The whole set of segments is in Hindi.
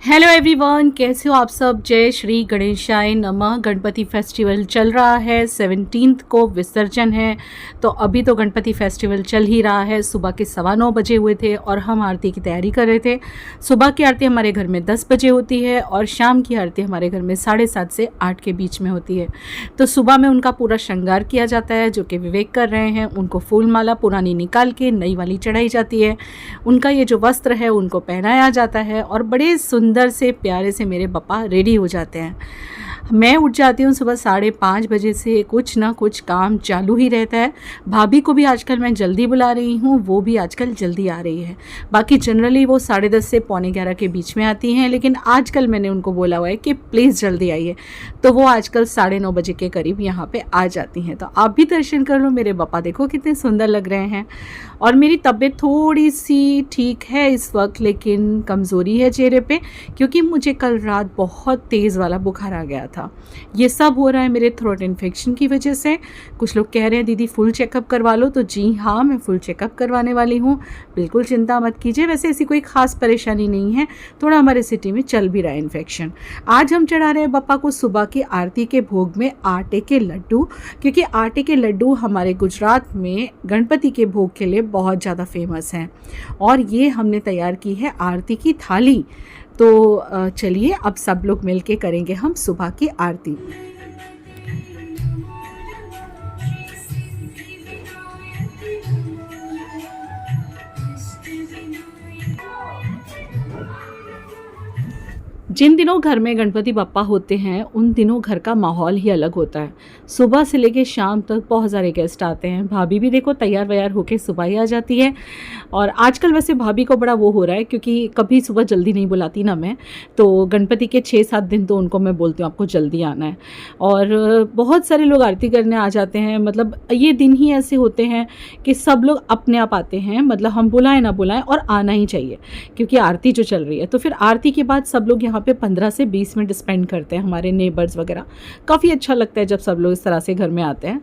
हेलो एवरीवन, कैसे हो आप सब। जय श्री गणेशाय नमः। गणपति फेस्टिवल चल रहा है, 17 को विसर्जन है। तो अभी तो गणपति फेस्टिवल चल ही रहा है। सुबह के 9:15 बजे हुए थे और हम आरती की तैयारी कर रहे थे। सुबह की आरती हमारे घर में 10 बजे होती है और शाम की आरती हमारे घर में 7:30 से 8 के बीच में होती है। तो सुबह में उनका पूरा श्रृंगार किया जाता है, जो कि विवेक कर रहे हैं। उनको फूल माला पुरानी निकाल के नई वाली चढ़ाई जाती है। उनका ये जो वस्त्र है उनको पहनाया जाता है और बड़े सुंदर से प्यारे से मेरे पापा रेडी हो जाते हैं। मैं उठ जाती हूँ सुबह 5:30 बजे से। कुछ ना कुछ काम चालू ही रहता है। भाभी को भी आजकल मैं जल्दी बुला रही हूँ, वो भी आजकल जल्दी आ रही है। बाकी जनरली वो 10:30 से 11:45 के बीच में आती हैं, लेकिन आजकल मैंने उनको बोला हुआ है कि प्लीज़ जल्दी आइए, तो वो आजकल 9:30 बजे के करीब यहाँ पे आ जाती हैं। तो आप भी दर्शन कर लो। मेरे पापा देखो कितने सुंदर लग रहे हैं। और मेरी तबीयत थोड़ी सी ठीक है इस वक्त, लेकिन कमज़ोरी है चेहरे पे, क्योंकि मुझे कल रात बहुत तेज़ वाला बुखार आ गया था। ये सब हो रहा है मेरे थ्रोट इन्फेक्शन की वजह से। कुछ लोग कह रहे हैं दीदी फुल चेकअप करवा लो, तो जी हाँ, मैं फुल चेकअप करवाने वाली हूँ। बिल्कुल चिंता मत कीजिए। वैसे ऐसी कोई ख़ास परेशानी नहीं है, थोड़ा हमारे सिटी में चल भी रहा है इन्फेक्शन। आज हम चढ़ा रहे हैं पापा को सुबह की आरती के भोग में आटे के लड्डू, क्योंकि आटे के लड्डू हमारे गुजरात में गणपति के भोग के लिए बहुत ज़्यादा फेमस हैं। और ये हमने तैयार की है आरती की थाली। तो चलिए अब सब लोग मिलके करेंगे हम सुबह की आरती। जिन दिनों घर में गणपति बप्पा होते हैं उन दिनों घर का माहौल ही अलग होता है। सुबह से लेके शाम तक बहुत सारे गेस्ट आते हैं। भाभी भी देखो तैयार वैयार होके सुबह ही आ जाती है। और आजकल वैसे भाभी को बड़ा वो हो रहा है, क्योंकि कभी सुबह जल्दी नहीं बुलाती ना मैं, तो गणपति के 6-7 दिन तो उनको मैं बोलती हूँ आपको जल्दी आना है। और बहुत सारे लोग आरती करने आ जाते हैं। मतलब ये दिन ही ऐसे होते हैं कि सब लोग अपने आप आते हैं, मतलब हम बुलाएं ना बुलाएं और आना ही चाहिए, क्योंकि आरती जो चल रही है। तो फिर आरती के बाद सब लोग यहाँ पे 15 से 20 मिनट स्पेंड करते हैं, हमारे नेबर्स वगैरह। काफ़ी अच्छा लगता है जब सब लोग इस तरह से घर में आते हैं।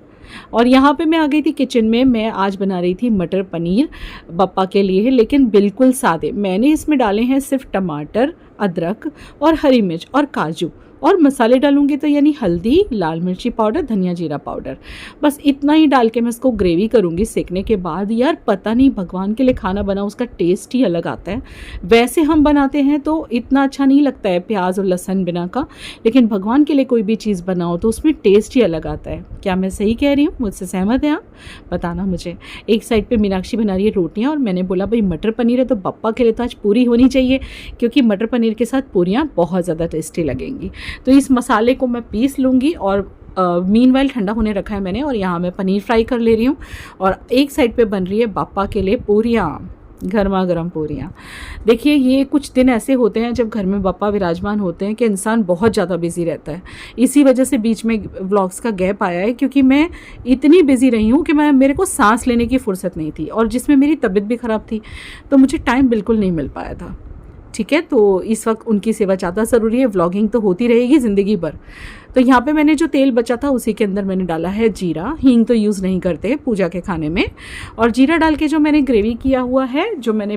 और यहाँ पे मैं आ गई थी किचन में। मैं आज बना रही थी मटर पनीर बप्पा के लिए, लेकिन बिल्कुल सादे। मैंने इसमें डाले हैं सिर्फ टमाटर, अदरक और हरी मिर्च और काजू, और मसाले डालूंगी तो यानी हल्दी, लाल मिर्ची पाउडर, धनिया जीरा पाउडर, बस इतना ही डाल के मैं इसको ग्रेवी करूँगी सेकने के बाद। यार पता नहीं, भगवान के लिए खाना बना उसका टेस्ट ही अलग आता है। वैसे हम बनाते हैं तो इतना अच्छा नहीं लगता है प्याज और लहसुन बिना का, लेकिन भगवान के लिए कोई भी चीज़ बनाओ तो उसमें टेस्ट ही अलग आता है। क्या मैं सही कह रही हूँ? मुझसे सहमत हैं आप? बताना मुझे। एक साइड पे मीनाक्षी बना रही है रोटियाँ, और मैंने बोला भाई मटर पनीर है तो बप्पा के लिए तो आज पूरी होनी चाहिए, क्योंकि मटर पनीर के साथ पूरियाँ बहुत ज़्यादा टेस्टी लगेंगी। तो इस मसाले को मैं पीस लूँगी। और मीनवाइल ठंडा होने रखा है मैंने, और यहाँ मैं पनीर फ्राई कर ले रही हूँ। और एक साइड पे बन रही है बापा के लिए पूरियाँ, गर्मा गर्म पूरियाँ। देखिए ये कुछ दिन ऐसे होते हैं जब घर में बापा विराजमान होते हैं कि इंसान बहुत ज़्यादा बिजी रहता है। इसी वजह से बीच में व्लॉग्स का गैप आया है, क्योंकि मैं इतनी बिजी रही हूँ कि मेरे को सांस लेने की फुर्सत नहीं थी, और जिसमें मेरी तबीयत भी ख़राब थी, तो मुझे टाइम बिल्कुल नहीं मिल पाया था। ठीक है, तो इस वक्त उनकी सेवा ज़्यादा ज़रूरी है। व्लॉगिंग तो होती रहेगी ज़िंदगी भर। तो यहाँ पे मैंने जो तेल बचा था उसी के अंदर मैंने डाला है जीरा। हींग तो यूज़ नहीं करते पूजा के खाने में। और जीरा डाल के जो मैंने ग्रेवी किया हुआ है, जो मैंने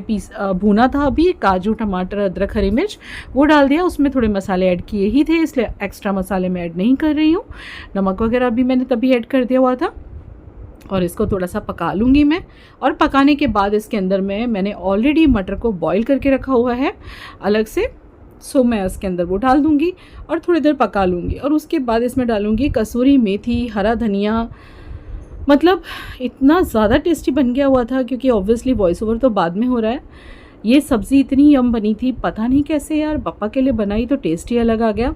भूना था अभी, काजू, टमाटर, अदरक, हरी मिर्च, वो डाल दिया। उसमें थोड़े मसाले ऐड किए ही थे, इसलिए एक्स्ट्रा मसाले मैं ऐड नहीं कर रही हूँ। नमक वगैरह भी मैंने तभी ऐड कर दिया हुआ था। और इसको थोड़ा सा पका लूँगी मैं। और पकाने के बाद इसके अंदर मैंने ऑलरेडी मटर को बॉईल करके रखा हुआ है अलग से, सो मैं इसके अंदर वो डाल दूँगी और थोड़ी देर पका लूँगी। और उसके बाद इसमें डालूँगी कसूरी मेथी, हरा धनिया। मतलब इतना ज़्यादा टेस्टी बन गया हुआ था, क्योंकि ऑब्वियसली वॉइस ओवर तो बाद में हो रहा है। ये सब्ज़ी इतनी यम बनी थी, पता नहीं कैसे यार, बप्पा के लिए बनाई तो टेस्ट ही अलग आ गया।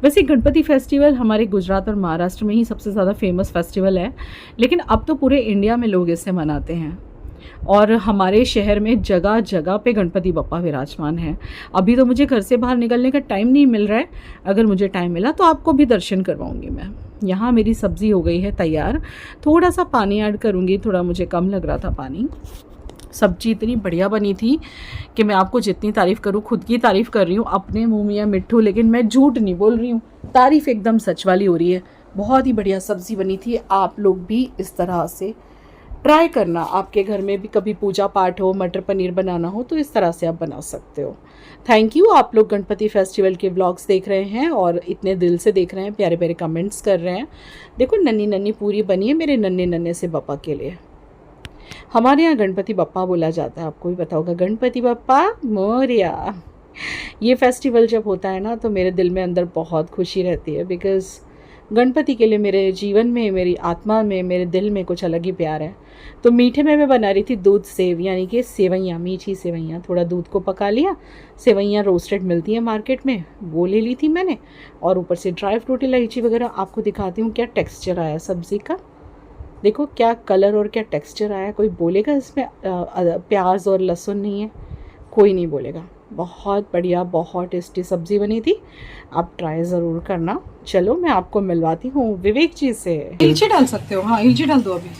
वैसे गणपति फेस्टिवल हमारे गुजरात और महाराष्ट्र में ही सबसे ज़्यादा फेमस फेस्टिवल है, लेकिन अब तो पूरे इंडिया में लोग इसे मनाते हैं। और हमारे शहर में जगह जगह पे गणपति बप्पा विराजमान हैं। अभी तो मुझे घर से बाहर निकलने का टाइम नहीं मिल रहा है। अगर मुझे टाइम मिला तो आपको भी दर्शन करवाऊँगी मैं। यहाँ मेरी सब्ज़ी हो गई है तैयार। थोड़ा सा पानी ऐड करूँगी, थोड़ा मुझे कम लग रहा था पानी। सब्जी इतनी बढ़िया बनी थी कि मैं आपको जितनी तारीफ़ करूँ, खुद की तारीफ़ कर रही हूँ अपने मुँह मियाँ मिट्ठू, लेकिन मैं झूठ नहीं बोल रही हूँ, तारीफ़ एकदम सच वाली हो रही है। बहुत ही बढ़िया सब्ज़ी बनी थी। आप लोग भी इस तरह से ट्राई करना, आपके घर में भी कभी पूजा पाठ हो, मटर पनीर बनाना हो तो इस तरह से आप बना सकते हो। थैंक यू, आप लोग गणपति फेस्टिवल के व्लॉग्स देख रहे हैं और इतने दिल से देख रहे हैं, प्यारे प्यारे कमेंट्स कर रहे हैं। देखो नन्ही नन्ही पूरी बनी है मेरे नन्हे नन्हे से बप्पा के लिए। हमारे यहाँ गणपति बप्पा बोला जाता है, आपको भी पता होगा, गणपति बप्पा मोरिया। ये फेस्टिवल जब होता है ना तो मेरे दिल में अंदर बहुत खुशी रहती है, बिकॉज़ गणपति के लिए मेरे जीवन में, मेरी आत्मा में, मेरे दिल में कुछ अलग ही प्यार है। तो मीठे में मैं बना रही थी दूध सेव, यानी कि सेवइयाँ, मीठी सेवइयाँ। थोड़ा दूध को पका लिया, सेवइयाँ रोस्टेड मिलती हैं मार्केट में, वो ले ली थी मैंने, और ऊपर से ड्राई फ्रूट, इलायची वगैरह। आपको दिखाती हूँ क्या टेक्स्चर आया सब्ज़ी का। देखो क्या कलर और क्या टेक्स्चर आया। कोई बोलेगा इसमें प्याज और लहसुन नहीं है? कोई नहीं बोलेगा। बहुत बढ़िया, बहुत टेस्टी सब्ज़ी बनी थी, आप ट्राई ज़रूर करना। चलो मैं आपको मिलवाती हूँ विवेक जी से। इलायची डाल सकते हो, हाँ इलायची डाल दो अभी।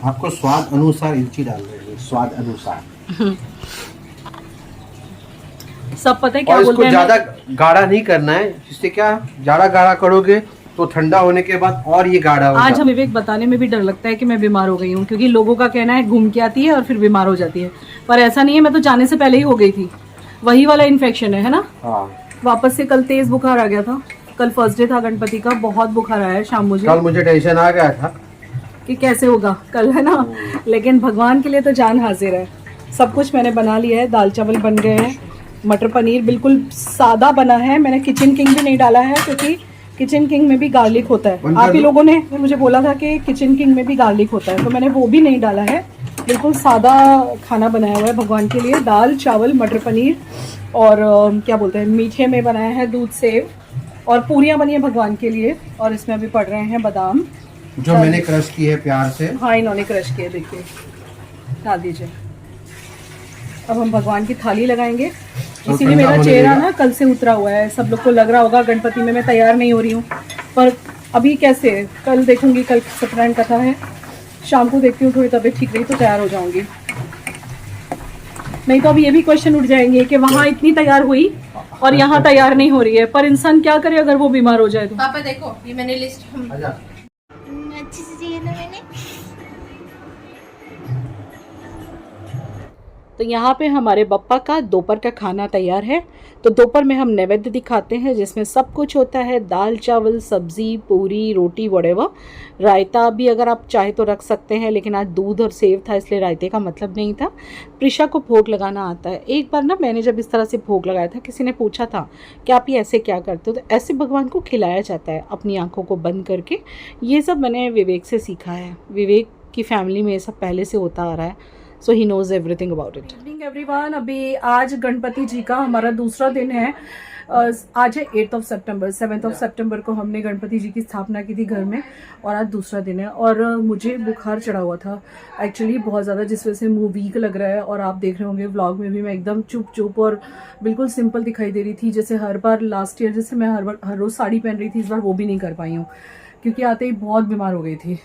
आपको स्वाद अनुसार इलायची डाल देंगे, स्वाद अनुसार। सब पता है क्या और बोलते इसको हैं, ज्यादा गाढ़ा नहीं करना है, जिससे क्या ज्यादा गाढ़ा करोगे तो ठंडा होने के बाद और ये गाढ़ा हो आज हम विवेक बताने में भी डर लगता है कि मैं बीमार हो गई हूँ, क्योंकि लोगों का कहना है घूम के आती है और फिर बीमार हो जाती है, पर ऐसा नहीं है। मैं तो जाने से पहले ही हो गई थी, वही वाला इन्फेक्शन है ना। हाँ। वापस से कल तेज बुखार आ गया था। कल फर्स्ट डे था गणपति का, बहुत बुखार आया है शाम मुझे। कल मुझे टेंशन आ गया था कि कैसे होगा कल, है ना। लेकिन भगवान के लिए तो जान हाजिर है। सब कुछ मैंने बना लिया है, दाल चावल बन गए हैं, मटर पनीर बिल्कुल सादा बना है। मैंने किचन किंग भी नहीं डाला है, क्योंकि किचन किंग में भी गार्लिक होता है। आप ही लोगों ने मुझे बोला था कि किचन किंग में भी गार्लिक होता है, तो मैंने वो भी नहीं डाला है। बिल्कुल सादा खाना बनाया हुआ है भगवान के लिए। दाल चावल मटर पनीर और क्या बोलते हैं, मीठे में बनाया है दूध सेव, और पूरियाँ बनी है भगवान के लिए। और इसमें अभी पड़ रहे हैं बादाम, जो मैंने क्रश की है प्यार से। हाँ इन्होंने क्रश किए, देखिए डाल दीजिए। अब हम भगवान की थाली लगाएंगे। इसीलिए मेरा चेहरा ना कल से उतरा हुआ है। सब लोग को लग रहा होगा गणपति में मैं तैयार नहीं हो रही हूँ, पर अभी कैसे, कल देखूंगी। कल सत्यनारायण कथा है, शाम को देखती हूँ, थोड़ी तबीयत ठीक रही तो तैयार हो जाऊंगी। नहीं तो अभी ये भी क्वेश्चन उठ जाएंगे कि वहाँ इतनी तैयार हुई और यहाँ तैयार नहीं हो रही है। पर इंसान क्या करे अगर वो बीमार हो जाए तो। पापा देखो ये मैंने लिस्ट अच्छे से चाहिए था मैंने। तो यहाँ पे हमारे बप्पा का दोपहर का खाना तैयार है। तो दोपहर में हम नैवेद्य दिखाते हैं, जिसमें सब कुछ होता है, दाल चावल सब्जी पूरी रोटी वड़ेवा। रायता भी अगर आप चाहे तो रख सकते हैं, लेकिन आज दूध और सेव था इसलिए रायते का मतलब नहीं था। प्रिशा को भोग लगाना आता है। एक बार ना मैंने जब इस तरह से भोग लगाया था, किसी ने पूछा था कि आप ये ऐसे क्या करते हो, तो ऐसे भगवान को खिलाया जाता है अपनी आँखों को बंद करके। ये सब मैंने विवेक से सीखा है। विवेक की फैमिली में ये सब पहले से होता आ रहा है, so he knows everything about it. Evening everyone, अभी आज गणपति जी का हमारा दूसरा दिन है। आज है 8 सितंबर। 7 सितंबर को हमने गणपति जी की स्थापना की थी घर में, और आज दूसरा दिन है। और मुझे बुखार चढ़ा हुआ था एक्चुअली बहुत ज़्यादा, जिस वजह से मुंह वीक लग रहा है। और आप देख रहे होंगे व्लॉग में भी मैं एकदम चुप चुप और बिल्कुल सिंपल दिखाई दे रही थी। जैसे हर बार लास्ट ईयर जैसे मैं हर रोज़ साड़ी पहन रही थी, इस बार वो भी नहीं कर पाई हूँ, क्योंकि आते ही बहुत बीमार हो गई थी।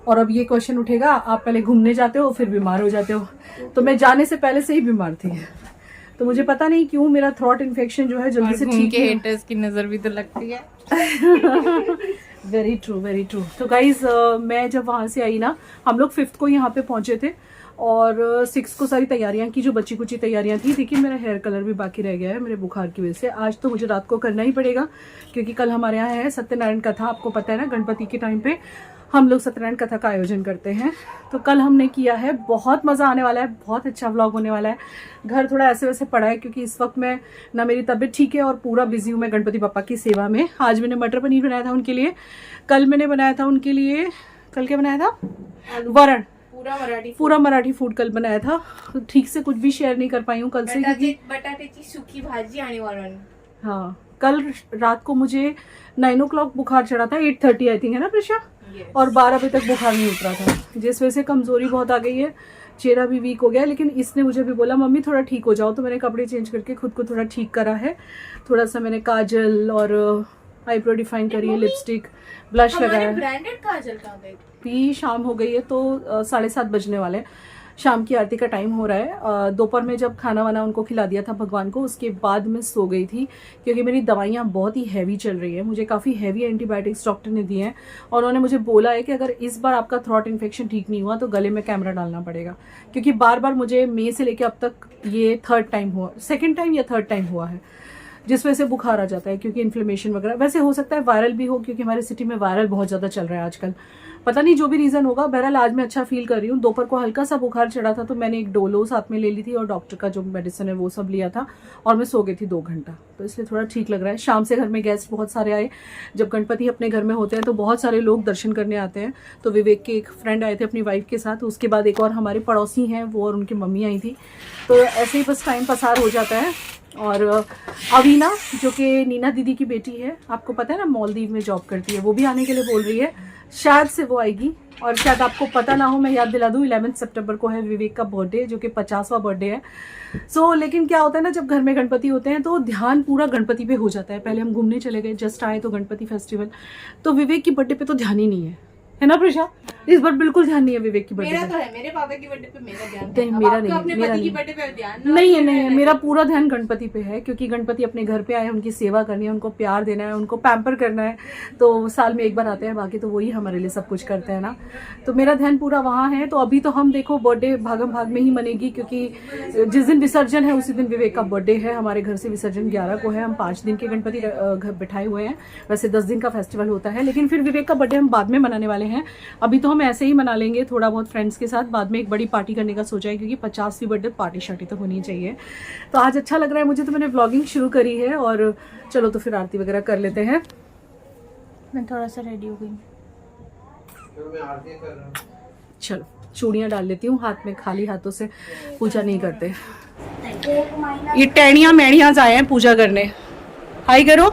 और अब ये क्वेश्चन उठेगा, आप पहले घूमने जाते हो फिर बीमार हो जाते हो, तो मैं जाने से पहले से ही बीमार थी। तो मुझे पता नहीं क्यों मेरा थ्रोट इन्फेक्शन जो है जल्दी से ठीक के हेटर्स की नजर भी तो लगती है। Very true, very true. तो गाइज मैं जब वहाँ से आई ना, हम लोग 5th को यहाँ पे पहुँचे थे, और 6 को सारी तैयारियां की, जो बची कुची तैयारियां थी। देखिए मेरा हेयर कलर भी बाकी रह गया है मेरे बुखार की वजह से। आज तो मुझे रात को करना ही पड़ेगा, क्योंकि कल हमारे यहाँ है सत्यनारायण कथा। आपको पता है ना, गणपति के टाइम पे हम लोग सत्यनारायण कथा का आयोजन करते हैं। तो कल हमने किया है, बहुत मज़ा आने वाला है, बहुत अच्छा व्लॉग होने वाला है। घर थोड़ा ऐसे वैसे पड़ा है, क्योंकि इस वक्त मैं ना, मेरी तबीयत ठीक है और पूरा बिजी हूँ मैं गणपति पापा की सेवा में। आज मैंने मटर पनीर बनाया था उनके लिए, कल मैंने बनाया था उनके लिए, कल क्या बनाया था, वरण, पूरा मराठी फूड कल बनाया था। ठीक से कुछ भी शेयर नहीं कर पाई हूँ कल से, क्योंकि बटाट्याची सुकी भाजी आणि वरण। हाँ, कल रात को मुझे 9 o'clock बुखार चढ़ा था, 8:30 आई थिंक, है ना प्रिशा? और 12 बजे तक बुखार नहीं उतरा था, जिस वजह से कमजोरी बहुत आ गई है, चेहरा भी वीक हो गया। लेकिन इसने मुझे भी बोला मम्मी थोड़ा ठीक हो जाओ, तो मैंने कपड़े चेंज करके खुद को थोड़ा ठीक करा है। थोड़ा सा मैंने काजल और आईब्रो डिफाइन करी है, लिपस्टिक, ब्लश लगाया। ब्रांडेड काजल कहाँ गई? भी शाम हो गई है, तो 7:30 बजने वाले हैं। शाम की आरती का टाइम हो रहा है। दोपहर में जब खाना वाना उनको खिला दिया था भगवान को, उसके बाद मैं सो गई थी क्योंकि मेरी दवाइयाँ बहुत ही हैवी चल रही है। मुझे काफ़ी हैवी एंटीबायोटिक्स डॉक्टर ने दिए हैं और उन्होंने मुझे बोला है कि अगर इस बार आपका थ्रॉट इन्फेक्शन ठीक नहीं हुआ तो गले में कैमरा डालना पड़ेगा, क्योंकि बार बार मुझे मई से लेकर अब तक ये सेकेंड टाइम या थर्ड टाइम हुआ है, जिस वजह से बुखार आ जाता है क्योंकि इन्फ्लेमेशन वगैरह। वैसे हो सकता है वायरल भी हो क्योंकि हमारे सिटी में वायरल बहुत ज़्यादा चल रहा है आजकल, पता नहीं जो भी रीज़न होगा। बहरहाल आज मैं अच्छा फील कर रही हूँ। दोपहर को हल्का सा बुखार चढ़ा था तो मैंने एक डोलो साथ में ले ली थी और डॉक्टर का जो मेडिसिन है वो सब लिया था और मैं सो गई थी 2 घंटा, तो इसलिए थोड़ा ठीक लग रहा है। शाम से घर में गेस्ट बहुत सारे आए। जब गणपति अपने घर में होते हैं तो बहुत सारे लोग दर्शन करने आते हैं। तो विवेक के एक फ्रेंड आए थे अपनी वाइफ के साथ, उसके बाद एक और हमारे पड़ोसी हैं वो और उनकी मम्मी आई थी। तो ऐसे ही बस टाइम पसार हो जाता है। और अवीना जो कि नीना दीदी की बेटी है, आपको पता है ना, मालदीव में जॉब करती है, वो भी आने के लिए बोल रही है। शायद से वो आएगी। और शायद आपको पता ना हो, मैं याद दिला दूँ, 11 सितंबर को है विवेक का बर्थडे, जो कि 50वां बर्थडे है। लेकिन क्या होता है ना, जब घर में गणपति होते हैं तो ध्यान पूरा गणपति पे हो जाता है। पहले हम घूमने चले गए, जस्ट आए तो गणपति फेस्टिवल, तो विवेक की बर्थडे पे तो ध्यान ही नहीं है ना प्रिशा? इस बार बिल्कुल ध्यान नहीं है विवेक की बर्थडे मेरा पे। तो है, मेरे पापा की बर्थडे पे मेरा ध्यान नहीं, है। मेरा अब नहीं, आपको अपने मेरा पति की नहीं। बर्थडे पे ध्यान नहीं है, मेरा पूरा ध्यान गणपति पे है क्योंकि गणपति अपने घर पे आए, उनकी सेवा करनी है, उनको प्यार देना है, उनको पैम्पर करना है। तो साल में एक बार आते हैं, बाकी तो वही हमारे लिए सब कुछ करते हैं ना। तो मेरा ध्यान पूरा वहाँ है। तो अभी तो हम देखो बर्थडे भागम भाग में ही मनेगी क्योंकि जिस दिन विसर्जन है उसी दिन विवेक का बर्थडे है। हमारे घर से विसर्जन 11 को है। हम 5 दिन के गणपति घर बिठाए हुए हैं। वैसे 10 दिन का फेस्टिवल होता है, लेकिन फिर विवेक का बर्थडे हम बाद में मनाने वाले हैं। अभी तो हम ऐसे ही मना लेंगे थोड़ा बहुत फ्रेंड्स के साथ, बाद में एक बड़ी पार्टी करने का सोचा है क्योंकि 50वीं बर्थडे पार्टी शार्टी तो होनी चाहिए। तो आज अच्छा लग रहा है मुझे, तो मैंने व्लॉगिंग शुरू करी है। और चलो तो फिर आरती वगैरह कर लेते हैं। मैं थोड़ा सा रेडी हो गई, चलो चूड़ियाँ डाल लेती हूँ हाथ में, खाली हाथों से पूजा नहीं करते। ये टैनिया मैनियाज आए हैं पूजा करने। हाय करो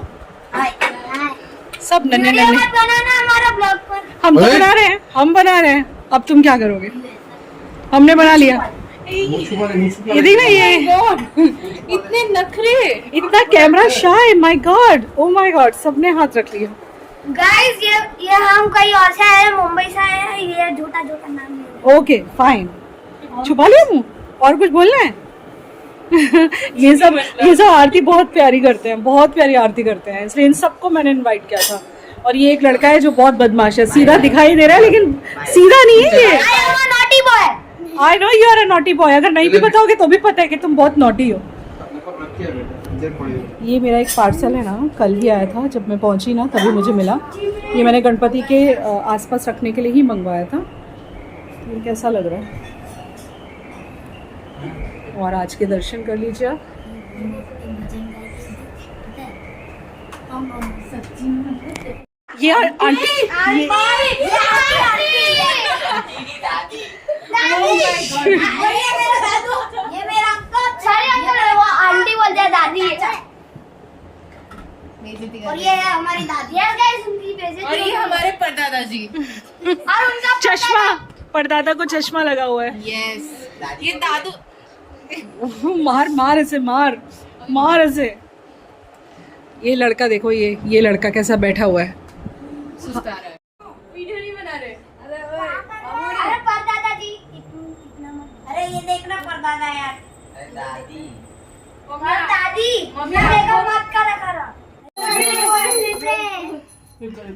सब नन्हे नन्हे। बनाना हमारा ब्लॉग पर। हम तो बना रहे हैं, हम बना रहे हैं। अब तुम क्या करोगे? हमने बना लिया। ये देख ना, ये इतने नखरे, इतना camera shy, my God, oh my God, सबने हाथ रख लिया। गाइस ये हम कहीं और से आए हैं, मुंबई से आए हैं। ये झूठा नाम है। ओके फाइन, छुपा लिया मुंह। और कुछ बोलना है? ये सब आरती बहुत प्यारी करते हैं, बहुत प्यारी आरती करते हैं, इसलिए इन सबको मैंने इनवाइट किया था। और ये एक लड़का है जो बहुत बदमाश है, सीधा दिखाई दे रहा है लेकिन सीधा नहीं है ये। Naughty boy. I know you are a naughty boy. अगर नहीं भी बताओगे तो भी पता है कि तुम बहुत नॉटी हो। ये मेरा एक पार्सल है ना, कल ही आया था, जब मैं पहुंची ना तभी मुझे मिला। ये मैंने गणपति के आसपास रखने के लिए ही मंगवाया था। ये कैसा लग रहा है? और आज के दर्शन कर लीजिए आप। ये आंटी, ये मेरा अंकल, सारे अंकल है, वो आंटी बोलते हैं दादी है। और ये है हमारी दादी है गाइस, उनकी बेइज्जती। और ये हमारे परदादा जी, और उनका चश्मा, परदादा को चश्मा लगा हुआ है। यस, ये दादू। मार मार ऐसे, मार ऐसे। ये लड़का देखो, ये लड़का कैसा बैठा हुआ है। सुस्ता रहा है, वीडियो नहीं बना रहे। अरे परदादा जी इतना मत। अरे ये देखना परदादा यार। दादी, दादी देखो मत करा।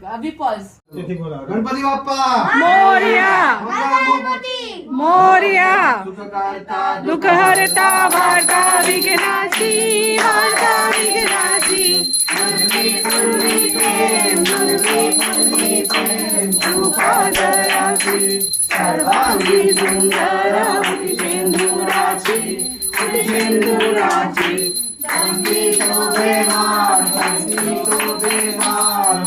अभी पॉज। गणपति बाप्पा मोरिया मोरिया, दुख हरता वार्ता विघ्नाशी, वार्ता विघ्नाशी। सर्वांगी सुंदर सिंधुराची, सिंधुराची। संगीतो बेमार, संगीतो बेमार,